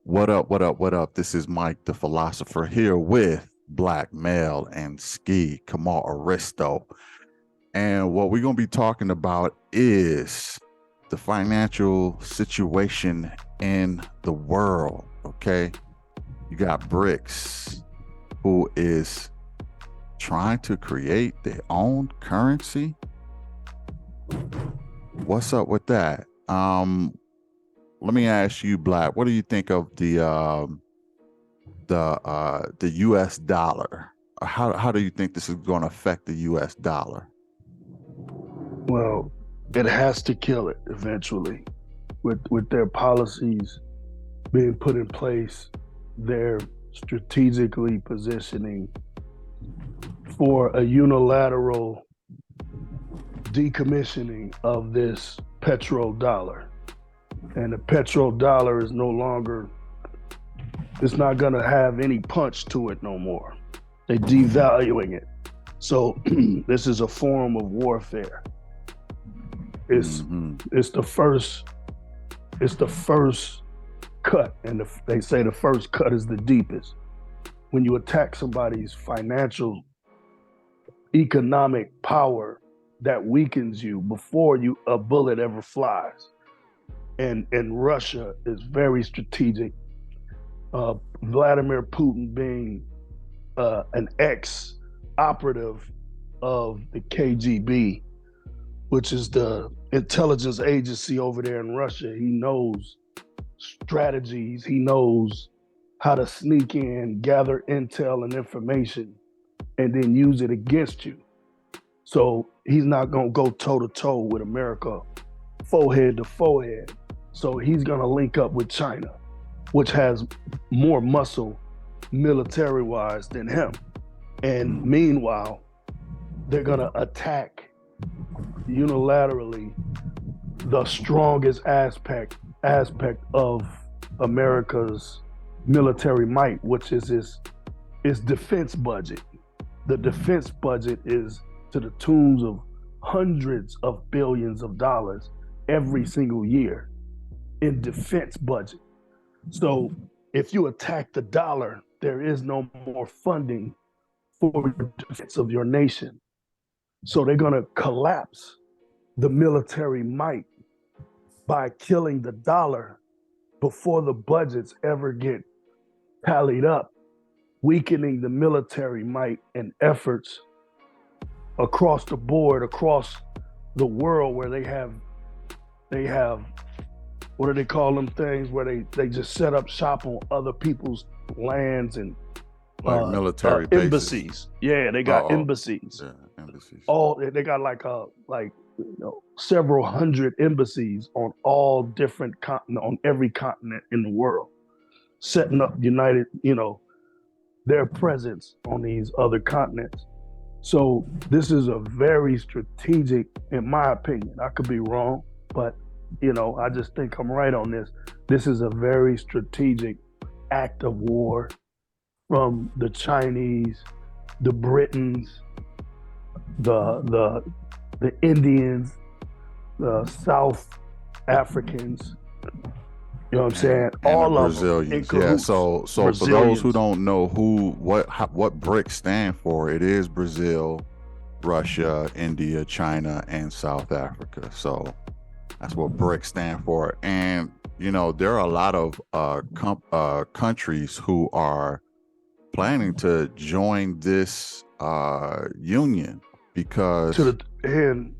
What up, what up, what up? This is Mike the Philosopher here with Black Male and Ski Kamal Aristo. And what we're going to be talking about is the financial situation in the world. Okay. You got BRICS, who is trying to create their own currency. What's up with that? Let me ask you, Black, what do you think of the U.S. dollar? How do you think this is going to affect the U.S. dollar? Well, it has to kill it eventually. With their policies being put in place, they're strategically positioning for a unilateral decommissioning of this petrodollar. And the petrodollar is no longer, it's not going to have any punch to it no more. They're devaluing it. So this is a form of warfare. It's the first cut, and they say the first cut is the deepest. When you attack somebody's financial, economic power, that weakens you before a bullet ever flies. And Russia is very strategic. Vladimir Putin being an ex-operative of the KGB, which is the intelligence agency over there in Russia. He knows strategies. He knows how to sneak in, gather intel and information, and then use it against you. So he's not going to go toe-to-toe with America, forehead to forehead. So he's going to link up with China, which has more muscle military-wise than him. And meanwhile, they're going to attack unilaterally the strongest aspect of America's military might, which is its defense budget. The defense budget is to the tunes of hundreds of billions of dollars every single year in defense budget. So if you attack the dollar, there is no more funding for the defense of your nation. So they're going to collapse the military might by killing the dollar before the budgets ever get tallied up, weakening the military might and efforts across the board, across the world, where they have what do they call them things, where they just set up shop on other people's lands and like military bases. Embassies. Yeah, they got embassies. Yeah, embassies. They got several hundred embassies on all different on every continent in the world, setting up their presence on these other continents. So this is a very strategic, in my opinion. I could be wrong, but I just think I'm right on this. This is a very strategic act of war from the Chinese, the Britons, the Indians, the South Africans. You know what I'm saying? And all the of Brazilians. them. Yeah. So for those who don't know what BRICS stand for, it is Brazil, Russia, India, China, and South Africa. So that's what BRICS stand for. And there are a lot of countries who are planning to join this union because and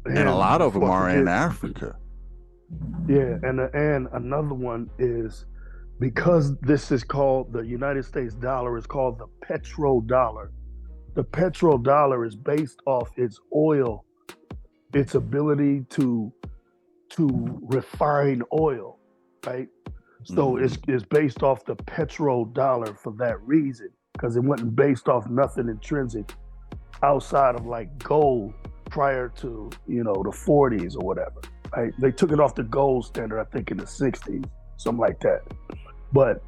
a lot of them are in Africa. Yeah, and another one is because this is called, the United States dollar is called the petrodollar. The petrodollar is based off its oil, its ability to refine oil, right? So it's based off the petrodollar for that reason, because it wasn't based off nothing intrinsic outside of like gold prior to the 40s or whatever. Right? They took it off the gold standard, I think, in the 60s, something like that. But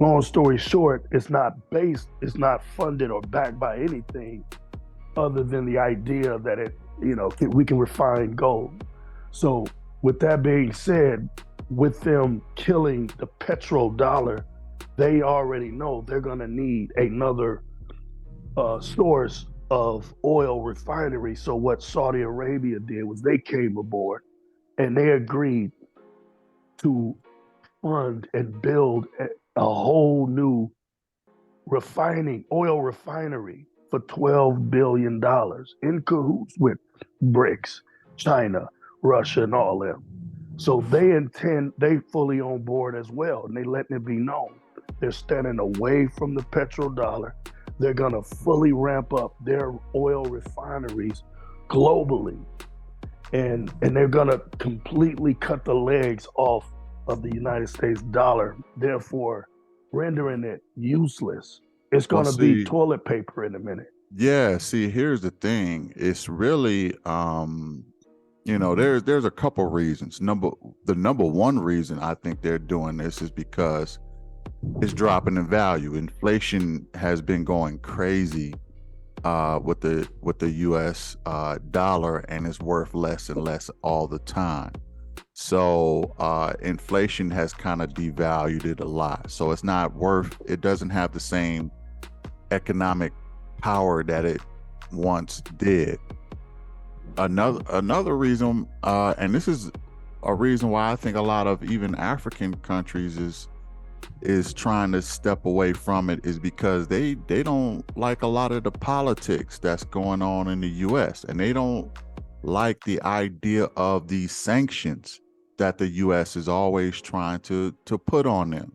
long story short, it's not funded or backed by anything other than the idea that we can refine gold. So with that being said, with them killing the petrodollar, they already know they're going to need another source of oil refinery. So what Saudi Arabia did was they came aboard and they agreed to fund and build a whole new oil refinery for $12 billion in cahoots with BRICS, China, Russia, and all them. So they fully on board as well, and they letting it be known. They're standing away from the petrodollar. They're gonna fully ramp up their oil refineries globally, and they're gonna completely cut the legs off of the United States dollar, therefore rendering it useless. It's Well, gonna be see, toilet paper in a minute. yeah, see, here's the thing. It's really, there's a couple reasons. The number one reason I think they're doing this is because it's dropping in value. Inflation has been going crazy with the U.S. Dollar, and it's worth less and less all the time. So inflation has kind of devalued it a lot. So it's not worth. It doesn't have the same economic power that it once did. Another reason, and this is a reason why I think a lot of even African countries is trying to step away from it, is because they don't like a lot of the politics that's going on in the US, and they don't like the idea of these sanctions that the US is always trying to put on them.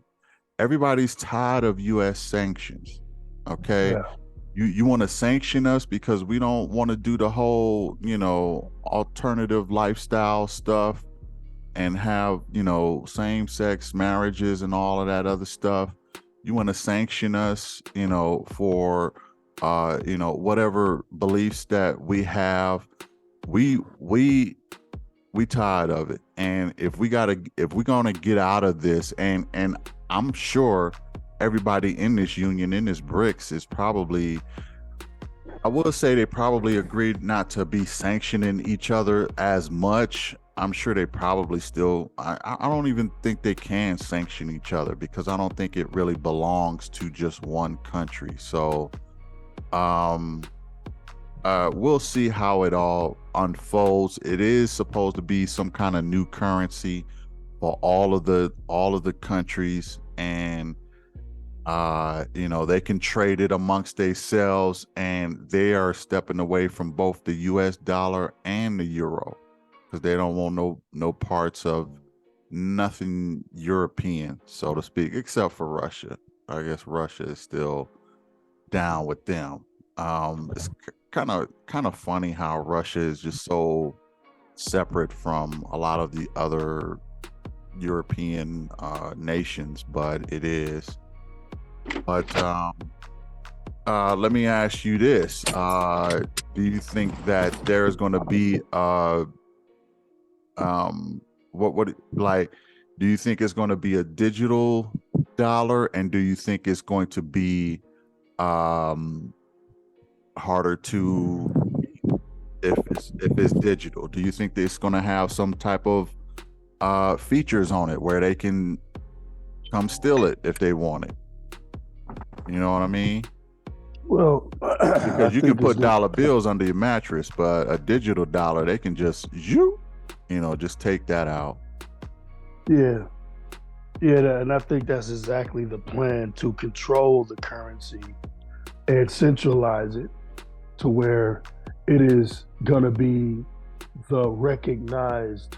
Everybody's tired of US sanctions. Okay. Yeah. You want to sanction us because we don't want to do the whole, alternative lifestyle stuff and have, same-sex marriages and all of that other stuff. You want to sanction us, for whatever beliefs that we have. We tired of it. And if we're gonna get out of this, and I'm sure everybody in this union, in this BRICS, is probably, I will say, they probably agreed not to be sanctioning each other as much. I'm sure they probably still, I don't even think they can sanction each other, because I don't think it really belongs to just one country. So we'll see how it all unfolds. It is supposed to be some kind of new currency for all of the countries, and they can trade it amongst themselves, and they are stepping away from both the US dollar and the euro, because they don't want no parts of nothing European, so to speak, except for Russia. I guess Russia is still down with them. It's kind of funny how Russia is just so separate from a lot of the other European nations, but it is. But let me ask you this: do you think that there is going to be what like? Do you think it's going to be a digital dollar, and do you think it's going to be harder to, if it's digital? Do you think that it's going to have some type of features on it where they can come steal it if they want it? You know what I mean? Well, Because you can put dollar bills under your mattress, but a digital dollar, they can just just take that out. Yeah, yeah, and I think that's exactly the plan, to control the currency and centralize it to where it is going to be the recognized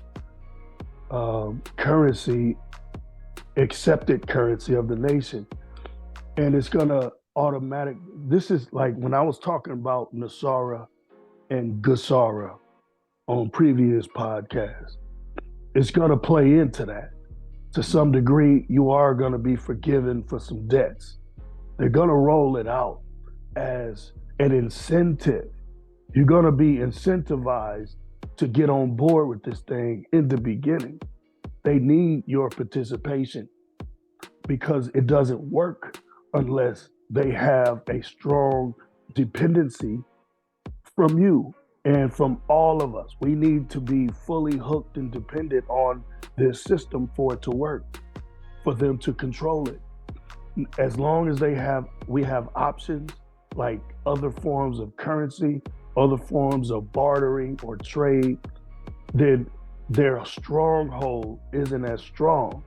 currency, accepted currency of the nation. And it's going to this is like when I was talking about Nasara and Gusara on previous podcasts. It's going to play into that. To some degree, you are going to be forgiven for some debts. They're going to roll it out as an incentive. You're going to be incentivized to get on board with this thing in the beginning. They need your participation, because it doesn't work unless they have a strong dependency from you and from all of us. We need to be fully hooked and dependent on this system for it to work, for them to control it. As long as we have options like other forms of currency, other forms of bartering or trade, then their stronghold isn't as strong.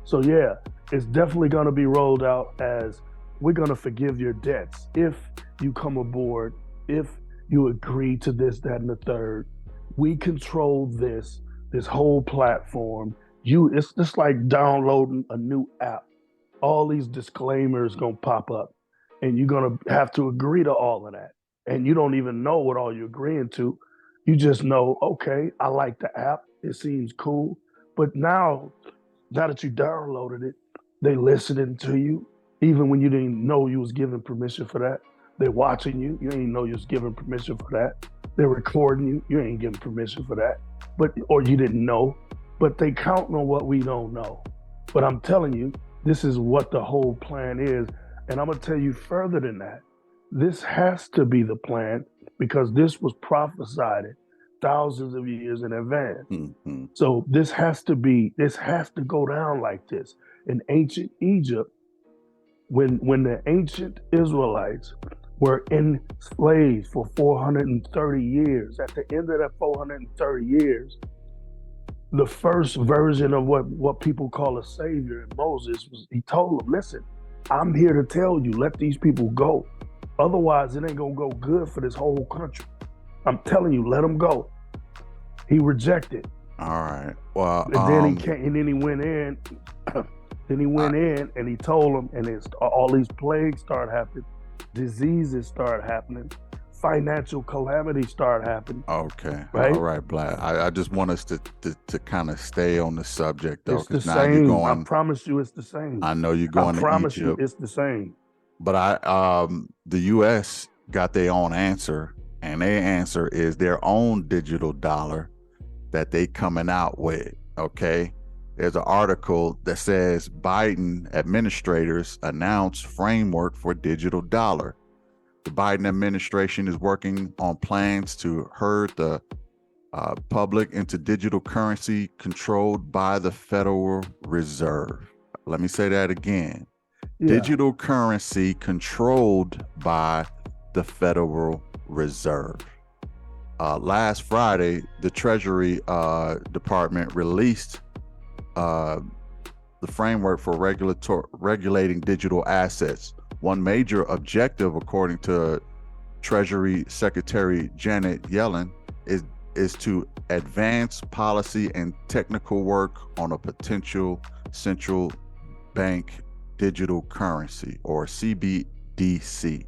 So yeah, it's definitely going to be rolled out as we're going to forgive your debts if you come aboard, if you agree to this, that, and the third. We control this whole platform. It's just like downloading a new app. All these disclaimers gonna pop up, and you're gonna have to agree to all of that. And you don't even know what all you're agreeing to. You just know, okay, I like the app. It seems cool. But now that you downloaded it, they listening to you, even when you didn't know you was giving permission for that. They're watching you. You didn't know you was giving permission for that. They're recording you. You ain't giving permission for that. Or you didn't know. But they counting on what we don't know. But I'm telling you, this is what the whole plan is. And I'm gonna tell you further than that. This has to be the plan because this was prophesied thousands of years in advance. Mm-hmm. So this has to go down like this. In ancient Egypt, when the ancient Israelites were enslaved for 430 years, at the end of that 430 years, the first version of what people call a savior, Moses, was he told them, listen, I'm here to tell you, let these people go. Otherwise, it ain't gonna go good for this whole country. I'm telling you, let them go. He rejected. All right. Well, And then he came, and then he went in. Then he went in and he told them, and all these plagues start happening, diseases start happening, financial calamities start happening. okay. Right? All right, Black. I just want us to kind of stay on the subject though, It's the because now you're same. going. I promise you, it's the same. I know you're I going to promise you, Egypt, it's the same. but the U.S. got their own answer, and their answer is their own digital dollar that they coming out with. Okay. There's an article that says Biden administrators announce framework for digital dollar. The Biden administration is working on plans to herd the public into digital currency controlled by the Federal Reserve. Let me say that again. Yeah. Digital currency controlled by the Federal Reserve. Last Friday, the Treasury Department released the framework for regulating digital assets. One major objective, according to Treasury Secretary Janet Yellen, is to advance policy and technical work on a potential central bank digital currency, or CBDC.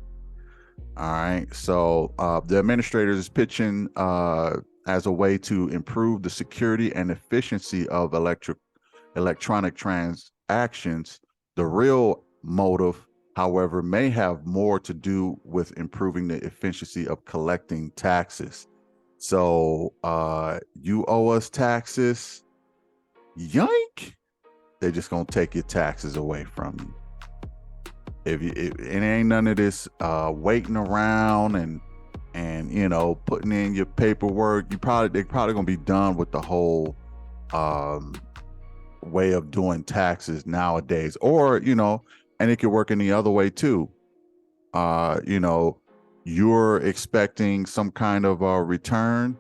All right. So the administrators is pitching as a way to improve the security and efficiency of electronic transactions. The real motive, however, may have more to do with improving the efficiency of collecting taxes. So you owe us taxes, yoink, they're just gonna take your taxes away from you. If it ain't none of this waiting around and putting in your paperwork, they're probably gonna be done with the whole way of doing taxes nowadays. Or and it could work in the other way too. You're expecting some kind of a return,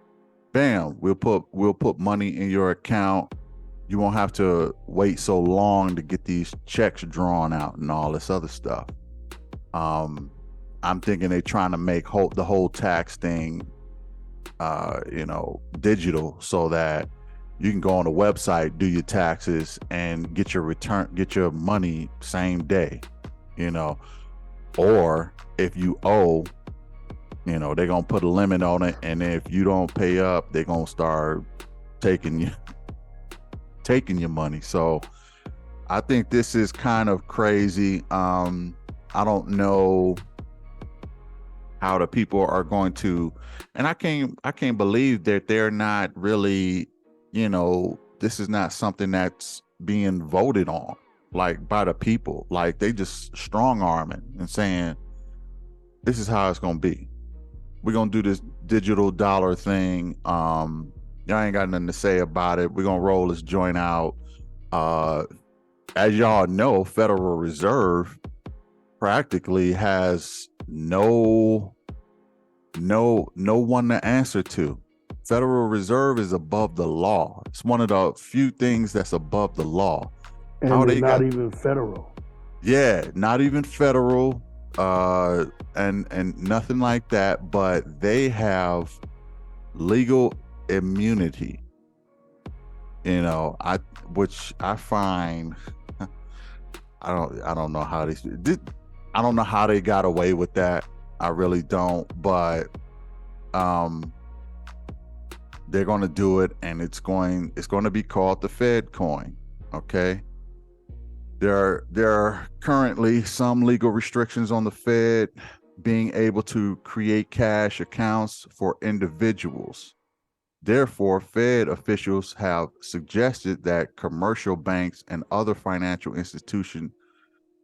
bam, we'll put money in your account. You won't have to wait so long to get these checks drawn out and all this other stuff. I'm thinking they're trying to make the whole tax thing digital, so that you can go on the website, do your taxes, and get your money same day. Or if you owe, they're gonna put a limit on it, and if you don't pay up, they're gonna start taking your money. So I think this is kind of crazy. I don't know how the people are going to, and I can't believe that they're not really, this is not something that's being voted on like by the people. Like they just strong arming and saying, this is how it's gonna be. We're gonna do this digital dollar thing. Y'all ain't got nothing to say about it. We're gonna roll this joint out. As y'all know, Federal Reserve practically has no one to answer to. Federal Reserve is above the law. It's one of the few things that's above the law. And How they're they not got, even federal. yeah, not even federal, and nothing like that, but they have legal immunity. You know, which I find I don't know how I don't know how they got away with that. I really don't, but they're going to do it, and it's going to be called the Fedcoin. Okay. There are currently some legal restrictions on the Fed being able to create cash accounts for individuals. Therefore, Fed officials have suggested that commercial banks and other financial institutions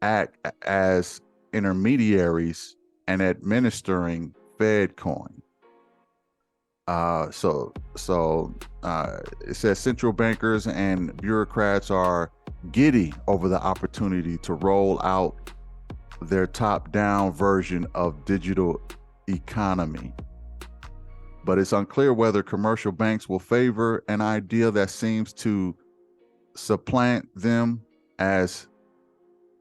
act as intermediaries and administering Fedcoin. It says central bankers and bureaucrats are giddy over the opportunity to roll out their top-down version of digital economy. But it's unclear whether commercial banks will favor an idea that seems to supplant them as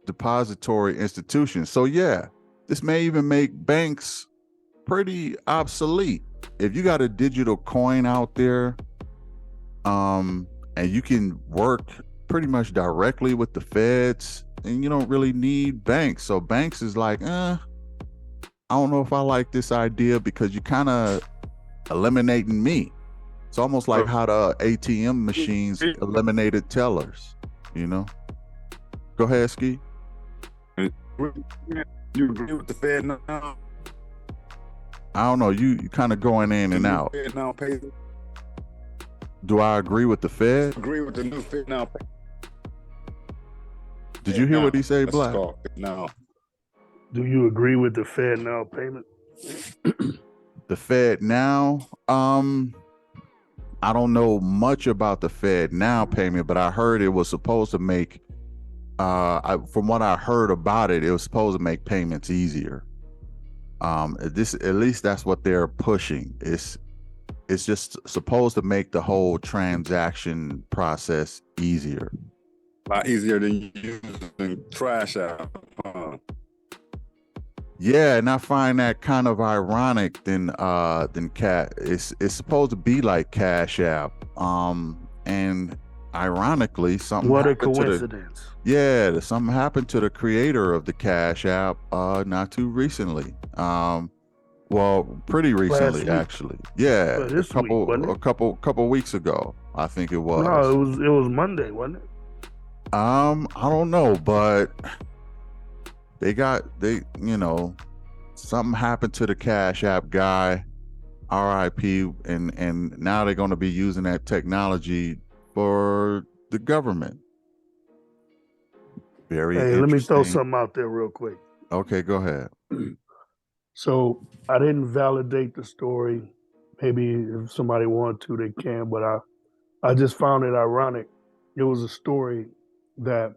depository institutions. So yeah, this may even make banks pretty obsolete. If you got a digital coin out there, and you can work pretty much directly with the feds, and you don't really need banks. So banks is like, I don't know if I like this idea, because you kind of eliminating me. It's almost like how the ATM machines eliminated tellers, you know? Go ahead, Ski. You agree with the Fed now? I don't know. You kind of going in and out. Fed now pay. Do I agree with the Fed? Agree with the new Fed now pay. Did you hear what he said, Black? No. Do you agree with the Fed now payment? The Fed now? I don't know much about the Fed now payment, but I heard it was supposed to make, from what I heard about it, it was supposed to make payments easier. At least that's what they're pushing. It's just supposed to make the whole transaction process easier. A lot easier than using Trash App. Yeah, and I find that kind of ironic than it's supposed to be like Cash App. And ironically, something what a happened coincidence. Something happened to the creator of the Cash App not too recently. Well, pretty recently actually. Yeah, this a couple weeks ago, I think it was. No, it was Monday, wasn't it? I don't know, but something happened to the Cash App guy, RIP, and now they're going to be using that technology for the government. Very interesting. Let me throw something out there real quick. Okay, go ahead. So I didn't validate the story. Maybe if somebody wanted to, they can, but I just found it ironic. It was a story that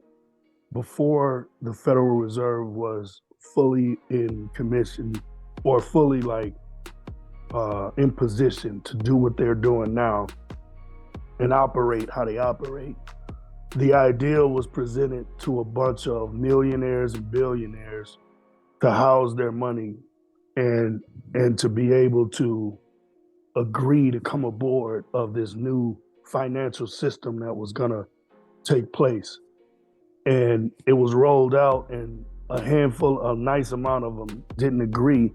before the Federal Reserve was fully in commission or fully in position to do what they're doing now and operate how they operate, the idea was presented to a bunch of millionaires and billionaires to house their money and to be able to agree to come aboard of this new financial system that was going to take place. And it was rolled out, and a nice amount of them didn't agree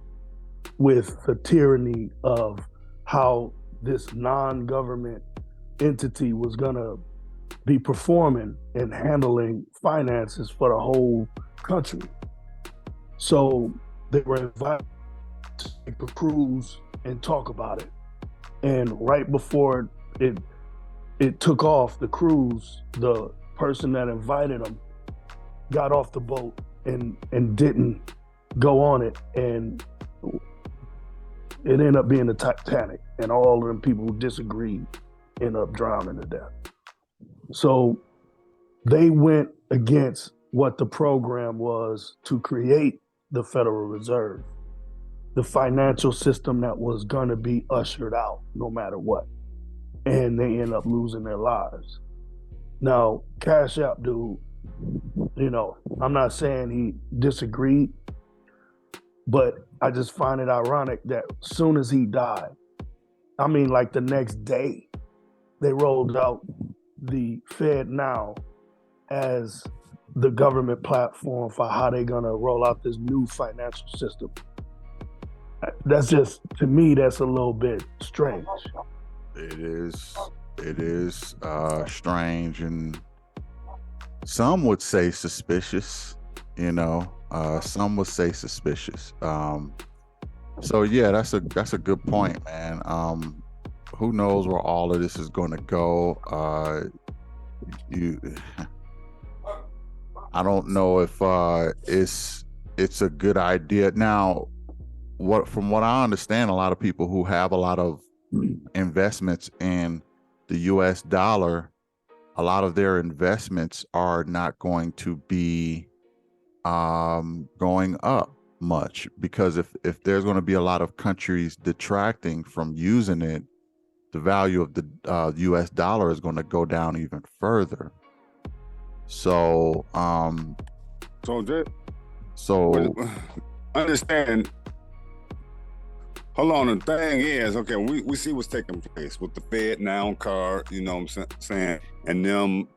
with the tyranny of how this non-government entity was going to be performing and handling finances for the whole country. So they were invited to take a cruise and talk about it. And right before it took off, the cruise, the person that invited them got off the boat and didn't go on it, and it ended up being the Titanic, and all of them people disagreed end up drowning to death. So they went against what the program was to create the Federal Reserve, the financial system that was going to be ushered out no matter what. And they end up losing their lives. Now, Cash App dude, I'm not saying he disagreed, but I just find it ironic that as soon as he died, like the next day, they rolled out the FedNow as the government platform for how they're going to roll out this new financial system. That's just, to me, that's a little bit strange. It is strange, and some would say suspicious, some would say suspicious. So yeah, that's a good point, man. Who knows where all of this is going to go? I don't know if it's a good idea. Now, from what I understand, a lot of people who have a lot of investments in the US dollar, a lot of their investments are not going to be going up much, because if there's going to be a lot of countries detracting from using it, the value of the US dollar is going to go down even further. So understand. Hold on, the thing is, okay, we see what's taking place with the FedNow card, you know what I'm saying, and them.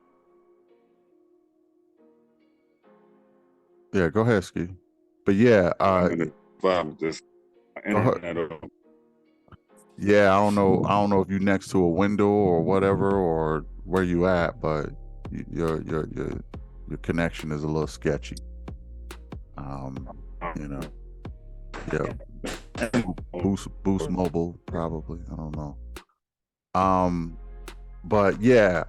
Yeah, go ahead, Ski. But yeah, yeah, I don't know if you're next to a window or whatever, or where you at, but your connection is a little sketchy. Yeah. Boost Mobile, probably. I don't know. But yeah,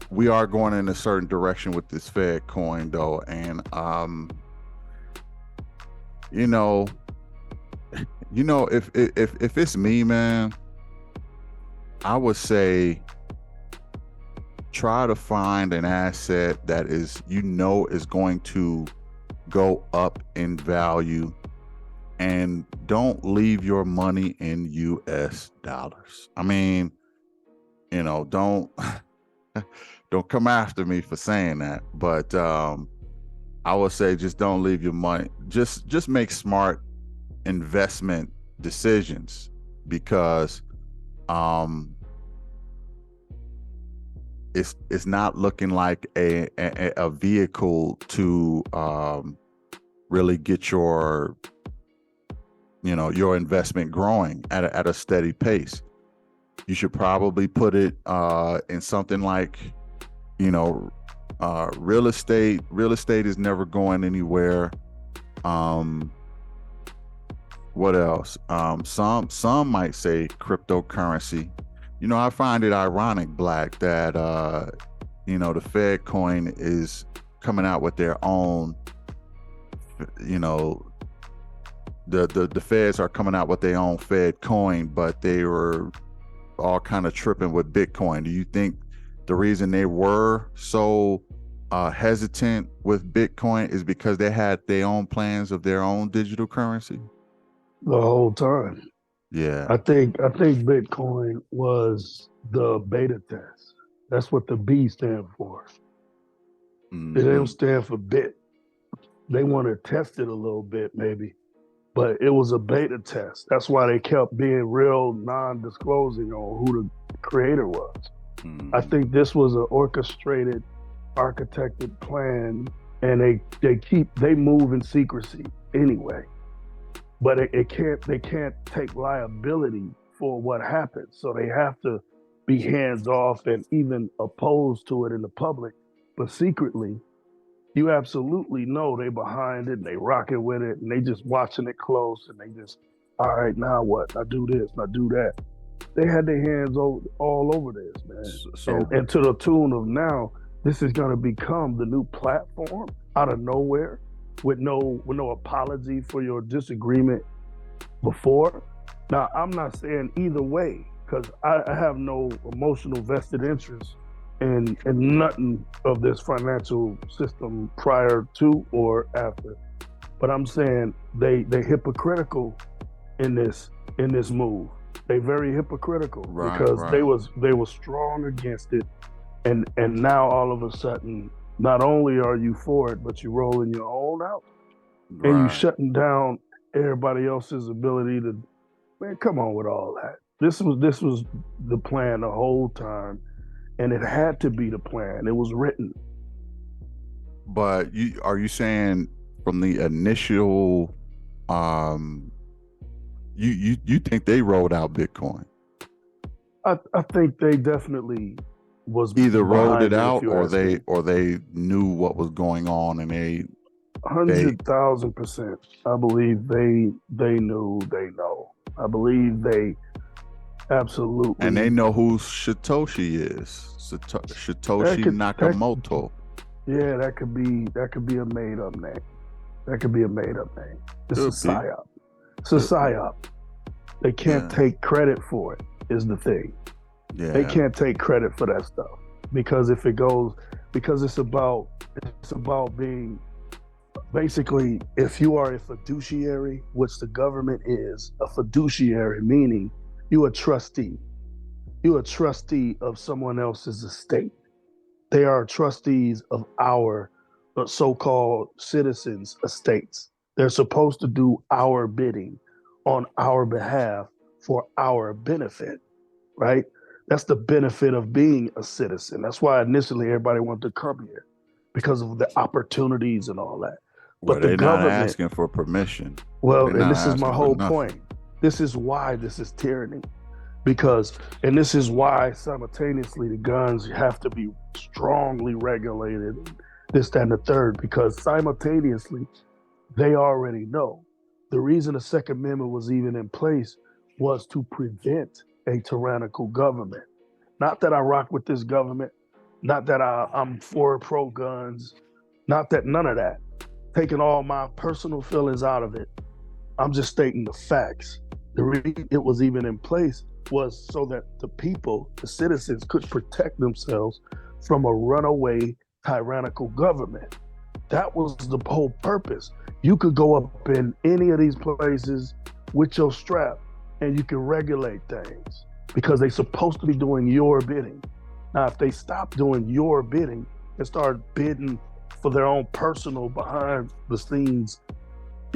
we are going in a certain direction with this Fedcoin though, and if it's me, man, I would say try to find an asset that is going to go up in value, and don't leave your money in US dollars. Don't don't come after me for saying that, but I would say just don't leave your money. Just make smart investment decisions, because it's not looking like a vehicle to really get your investment growing at a steady pace. You should probably put it in something like, real estate. Real estate is never going anywhere. What else? Some might say cryptocurrency. I find it ironic, Black, that the Fedcoin is coming out with their own. The feds are coming out with their own Fedcoin, but they were all kind of tripping with Bitcoin. Do you think the reason they were so hesitant with Bitcoin is because they had their own plans of their own digital currency? The whole time. Yeah. I think Bitcoin was the beta test. That's what the B stand for. Mm-hmm. They don't stand for bit. They want to test it a little bit, maybe. But it was a beta test. That's why they kept being real non-disclosing on who the creator was. Mm-hmm. I think this was an orchestrated, architected plan, and they move in secrecy anyway. But they can't take liability for what happened. So they have to be hands off and even opposed to it in the public. But secretly, you absolutely know they behind it, and they rocking with it, and they just watching it close, and they just, all right, now what? Now do this, now do that. They had their hands all over this, man. And to the tune of now, this is going to become the new platform out of nowhere, with no apology for your disagreement before. Now, I'm not saying either way because I have no emotional vested interest in nothing of this financial system prior to or after. But I'm saying they hypocritical in this move. They very hypocritical Right, because right. they was strong against it, and now all of a sudden, not only are you for it, but you rolling your own out and you Right. shutting down everybody else's ability to. Man, come on with all that. This was the plan the whole time, and it had to be the plan. It was written. But are you saying from the initial, um, you think they rolled out Bitcoin? I think they definitely was Either rolled it behind it, if out, you ask me. or they knew what was going on, and they 100,000%. I believe they knew, they know. I believe they and they absolutely. know who Satoshi is. That Satoshi could that Nakamoto. yeah, that could be a made up name. That could be a made up name. It's a Could be. psyop. It's a Could be. psyop. They can't Yeah. take credit for it. Is the thing. They Yeah. can't take credit for that stuff because if it goes, because it's about being basically, if you are a fiduciary, which the government is, a fiduciary meaning you a trustee. You're a trustee of someone else's estate. They are trustees of our so-called citizens' estates. They're supposed to do our bidding on our behalf for our benefit, right? That's the benefit of being a citizen. That's why initially everybody wanted to come here because of the opportunities and all that. Well, But the they're not government, asking for permission. well, They're and not this is my asking for whole nothing. point. This is why this is tyranny. Because, and this is why simultaneously the guns have to be strongly regulated, this, that, and the third, because simultaneously they already know. The reason the Second Amendment was even in place was to prevent a tyrannical government. Not that I rock with this government, not that I'm for pro guns, not that none of that. Taking all my personal feelings out of it, I'm just stating the facts. The reason it was even in place was so that the people, the citizens, could protect themselves from a runaway tyrannical government. That was the whole purpose. You could go up in any of these places with your strap and you can regulate things because they're supposed to be doing your bidding. Now, if they stop doing your bidding and start bidding for their own personal behind the scenes,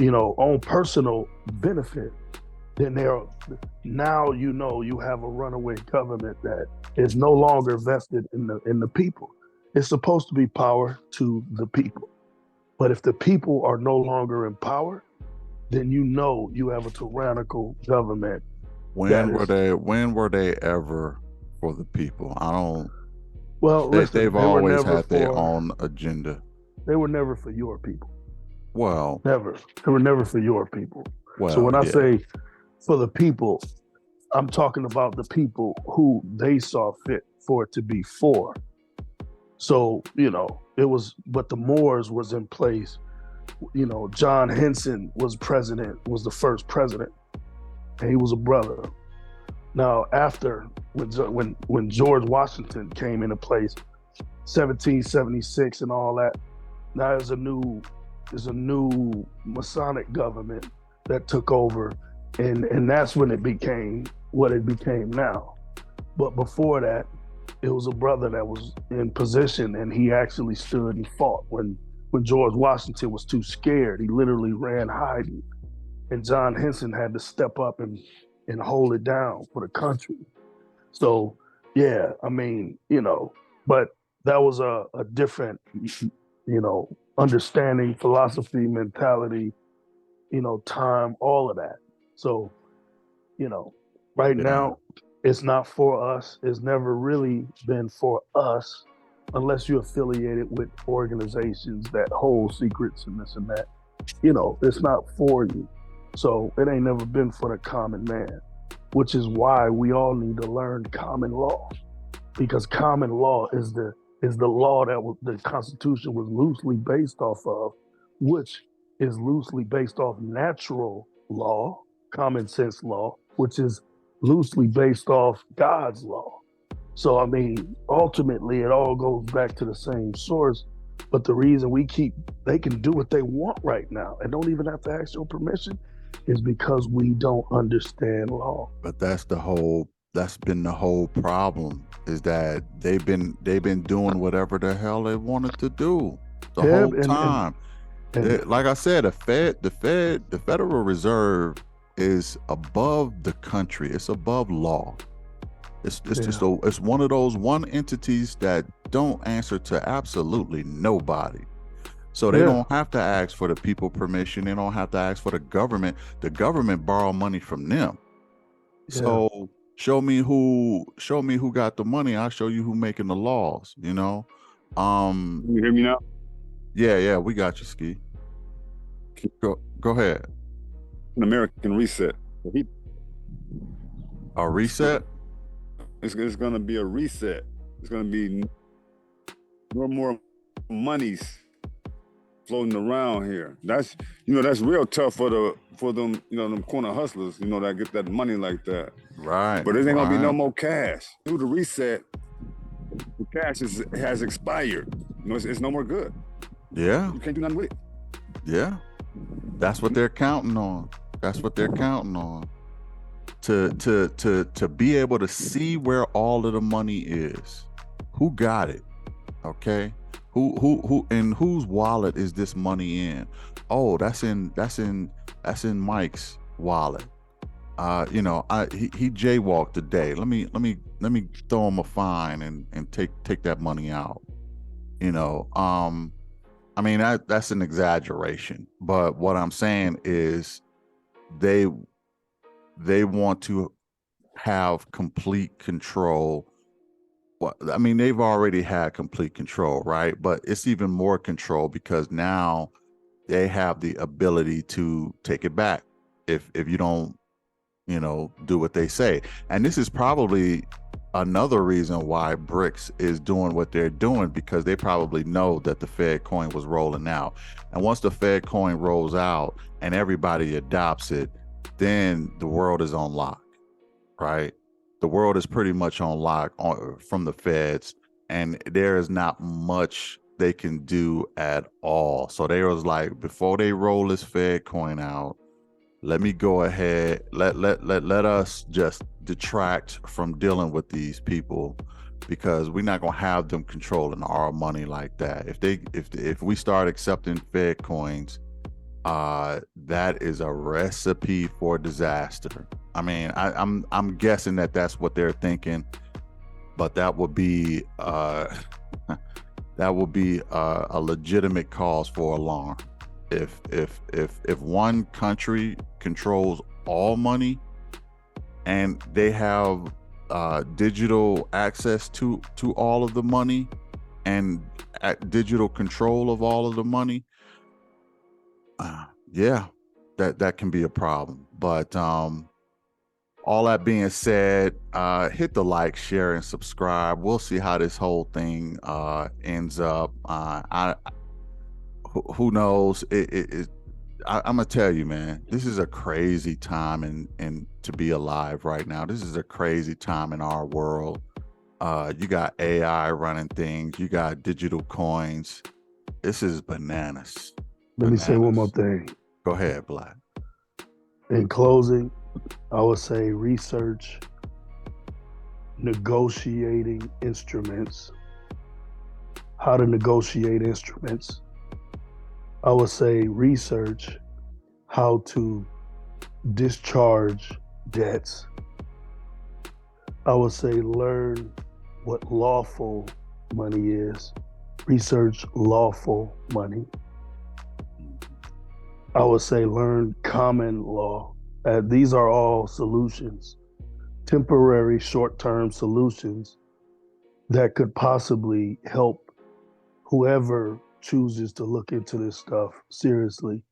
own personal benefit, then they're now you have a runaway government that is no longer vested in the people. It's supposed to be power to the people. But if the people are no longer in power, then you have a tyrannical government that When were is, they ever for the people? I don't. well, listen, They've they were always never had their for own agenda. they were never for your people. Well, Never. They were never for your people. So when I yeah. say for the people, I'm talking about the people who they saw fit for it to be for. So, it was, but the Moors was in place. John Henson was was the first president, and he was a brother. Now, after when George Washington came into place, 1776 and all that, now there's a new Masonic government that took over, and that's when it became what it became now. But before that, it was a brother that was in position, and he actually stood and fought when George Washington was too scared. He literally ran hiding, and John Henson had to step up and hold it down for the country. So yeah, I mean, but that was a different, understanding, philosophy, mentality, time, all of that. So, right Yeah. now, it's not for us. It's never really been for us unless you're affiliated with organizations that hold secrets and this and that. It's not for you. So it ain't never been for the common man, which is why we all need to learn common law, because common law is the law that the Constitution was loosely based off of, which is loosely based off natural law, common sense law, which is loosely based off God's law. So, I mean, ultimately, it all goes back to the same source. But the reason they can do what they want right now and don't even have to ask your permission is because we don't understand law. But that's been the whole problem, is that they've been doing whatever the hell they wanted to do the Yeah, whole time. Like I said, the Federal Reserve is above the country. It's above law. It's just it's one of those entities that don't answer to absolutely nobody. So they don't have to ask for the people permission. They don't have to ask for the government. The government borrow money from them. So show me who got the money. I'll show you who making the laws, you know? Can you hear me now? Yeah, we got you, Ski. Go ahead. An American reset. A reset? It's going to be a reset. It's going to be more monies floating around here. That's real tough for them, them corner hustlers, that get that money like that. Right. But there ain't gonna be no more cash. Through the reset, the cash has expired. It's no more good. Yeah. You can't do nothing with it. Yeah. That's what they're counting on. To be able to see where all of the money is. Who got it? Okay. Who in whose wallet is this money in? Oh, that's in Mike's wallet. He jaywalked today. Let me throw him a fine and take that money out. I mean, that's an exaggeration, but what I'm saying is they want to have complete control. Well, I mean, they've already had complete control, right? But it's even more control because now they have the ability to take it back if you don't, do what they say. And this is probably another reason why BRICS is doing what they're doing, because they probably know that the Fedcoin was rolling out. And once the Fedcoin rolls out and everybody adopts it, then the world is on lock, right? The world is pretty much on lock from the feds, and there is not much they can do at all. So they was like, before they roll this Fedcoin out, let me go ahead, let us just detract from dealing with these people, because we're not gonna have them controlling our money like that. If we start accepting Fed coins, that is a recipe for disaster. I mean, I'm guessing that that's what they're thinking, but that would be a legitimate cause for alarm. If one country controls all money and they have digital access to all of the money and digital control of all of the money, that can be a problem. But all that being said, hit the like, share, and subscribe. We'll see how this whole thing ends up. Who knows? I'm gonna tell you, man, this is a crazy time and to be alive right now. This is a crazy time in our world. You got AI running things. You got digital coins. This is bananas. Let me say one more thing. Go ahead, Black. In closing, I would say research negotiating instruments, how to negotiate instruments. I would say research how to discharge debts. I would say learn what lawful money is. Research lawful money. I would say learn common law. These are all solutions, temporary short-term solutions that could possibly help whoever chooses to look into this stuff seriously,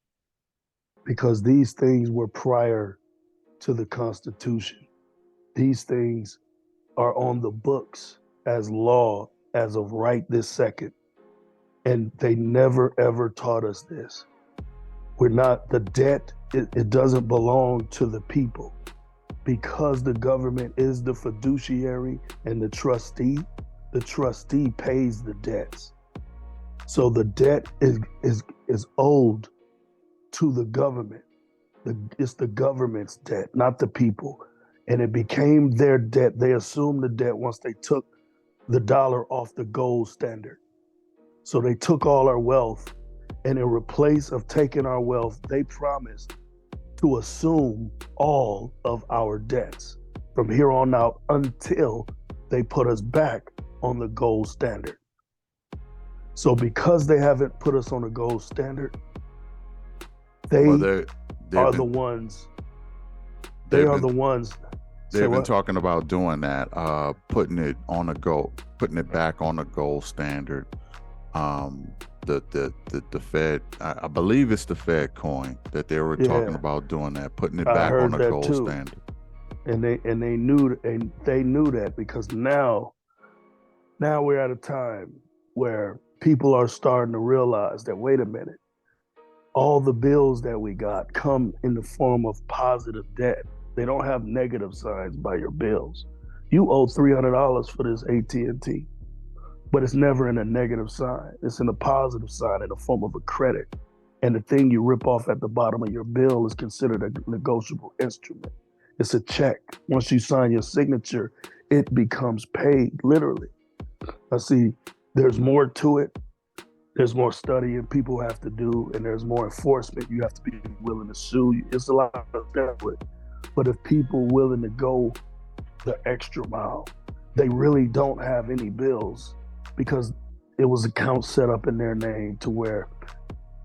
because these things were prior to the Constitution. These things are on the books as law as of right this second. And they never, ever taught us this. We're not, the debt, it doesn't belong to the people, because the government is the fiduciary and the trustee pays the debts. So the debt is owed to the government. It's the government's debt, not the people. And it became their debt. They assumed the debt once they took the dollar off the gold standard. So they took all our wealth, and in place of taking our wealth, they promised to assume all of our debts from here on out until they put us back on the gold standard. So because they haven't put us on a gold standard, they are the ones. They are the ones. They've been talking about doing that, putting it back on a gold standard. The Fed, I believe it's the Fedcoin that they were talking about doing that, putting it back on a gold standard. And they knew that because now we're at a time where people are starting to realize that, wait a minute, all the bills that we got come in the form of positive debt. They don't have negative signs by your bills. You owe $300 for this AT&T, but it's never in a negative sign. It's in a positive sign in the form of a credit. And the thing you rip off at the bottom of your bill is considered a negotiable instrument. It's a check. Once you sign your signature, it becomes paid, literally. I see there's more to it. There's more studying people have to do, and there's more enforcement. You have to be willing to sue. It's a lot of stuff with it. But if people willing to go the extra mile, they really don't have any bills because it was accounts set up in their name to where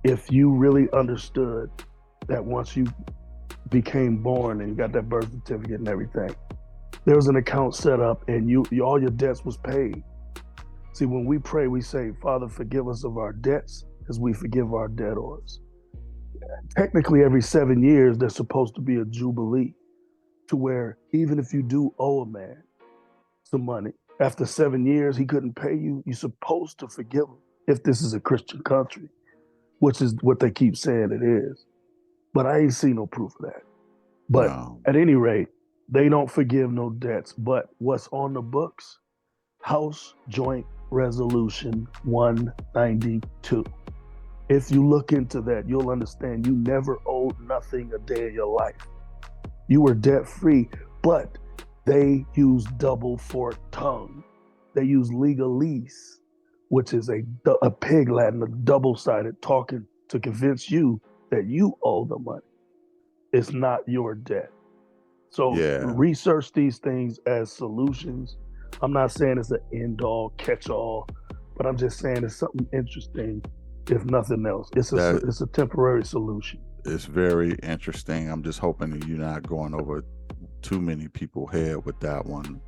if you really understood that once you became born and you got that birth certificate and everything, there was an account set up and you all your debts was paid. See, when we pray, we say, Father, forgive us of our debts as we forgive our debtors. Technically, every 7 years, there's supposed to be a jubilee to where even if you do owe a man some money, after 7 years, he couldn't pay you, you're supposed to forgive him if this is a Christian country, which is what they keep saying it is. But I ain't seen no proof of that. But At any rate, they don't forgive no debts. But what's on the books? House Joint Resolution 192. If you look into that, you'll understand you never owed nothing a day of your life. You were debt free, but they use double forked tongue. They use legalese, which is a pig Latin, a double-sided talking to convince you that you owe the money. It's not your debt. So research these things as solutions. I'm not saying it's an end-all, catch-all, but I'm just saying it's something interesting, if nothing else. It's a temporary solution. It's very interesting. I'm just hoping that you're not going over too many people's head with that one.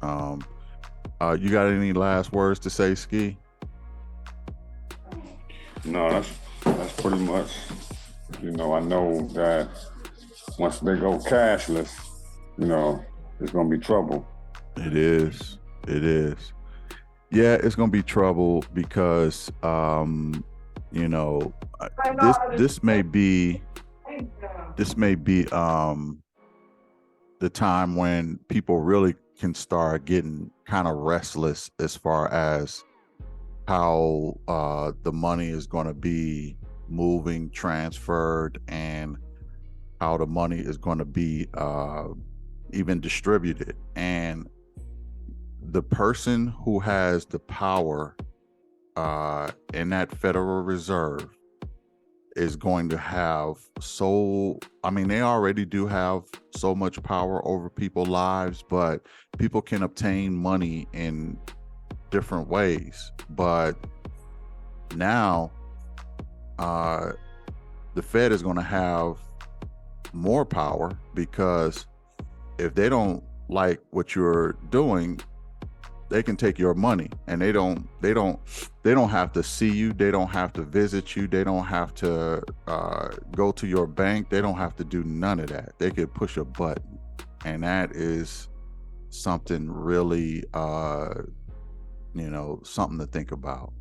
You got any last words to say, Ski? No, that's pretty much. I know that once they go cashless, it's gonna be trouble. It is. Yeah, it's gonna be trouble because this may be the time when people really can start getting kind of restless as far as how the money is going to be moving, transferred, and how the money is going to be even distributed. And the person who has the power in that Federal Reserve is going to have they already do have so much power over people's lives, but people can obtain money in different ways. But now the Fed is going to have more power, because if they don't like what you're doing, they can take your money, and they don't have to see you. They don't have to visit you. They don't have to go to your bank. They don't have to do none of that. They could push a button, and that is something really, something to think about.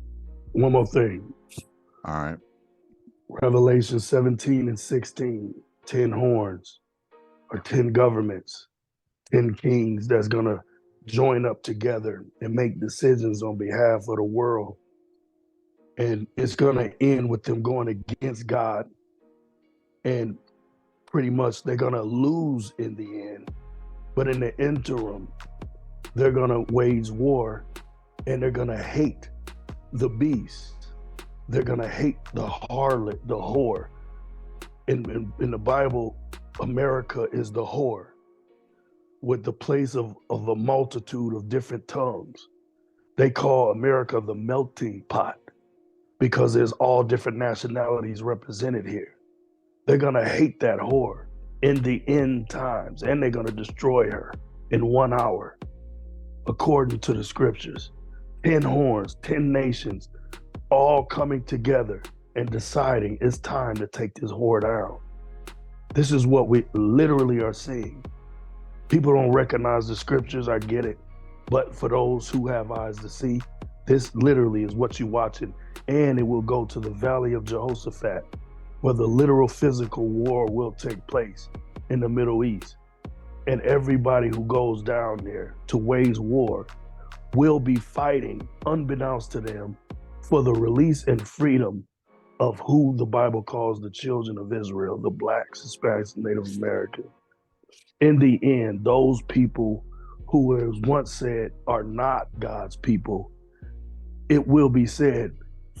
One more thing. All right. Revelation 17 and 16, 10 horns or 10 governments. 10 kings that's going to join up together and make decisions on behalf of the world. And it's going to end with them going against God. And pretty much they're going to lose in the end. But in the interim, they're going to wage war, and they're going to hate the beast. They're going to hate the harlot, the whore. In the Bible, America is the whore, with the place of a multitude of different tongues. They call America the melting pot because there's all different nationalities represented here. They're going to hate that whore in the end times, and they're going to destroy her in 1 hour, according to the scriptures. 10 horns, 10 nations, all coming together and deciding it's time to take this whore down. This is what we literally are seeing. People don't recognize the scriptures, I get it. But for those who have eyes to see, this literally is what you're watching. And it will go to the Valley of Jehoshaphat, where the literal physical war will take place in the Middle East. And everybody who goes down there to wage war will be fighting, unbeknownst to them, for the release and freedom of who the Bible calls the children of Israel, the Blacks, Hispanics, and Native Americans. In the end, those people who was once said are not God's people, it will be said,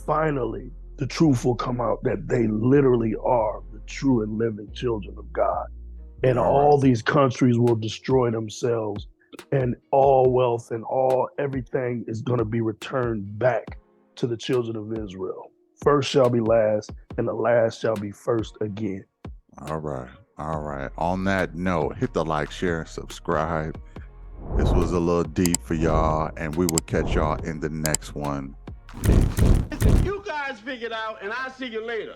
finally, the truth will come out that they literally are the true and living children of God. And all these countries will destroy themselves, and all wealth and everything is going to be returned back to the children of Israel. First shall be last, and the last shall be first again. All right. All right. On that note, hit the like, share, and subscribe. This was a little deep for y'all, and we will catch y'all in the next one. Listen, you guys figure it out, and I'll see you later.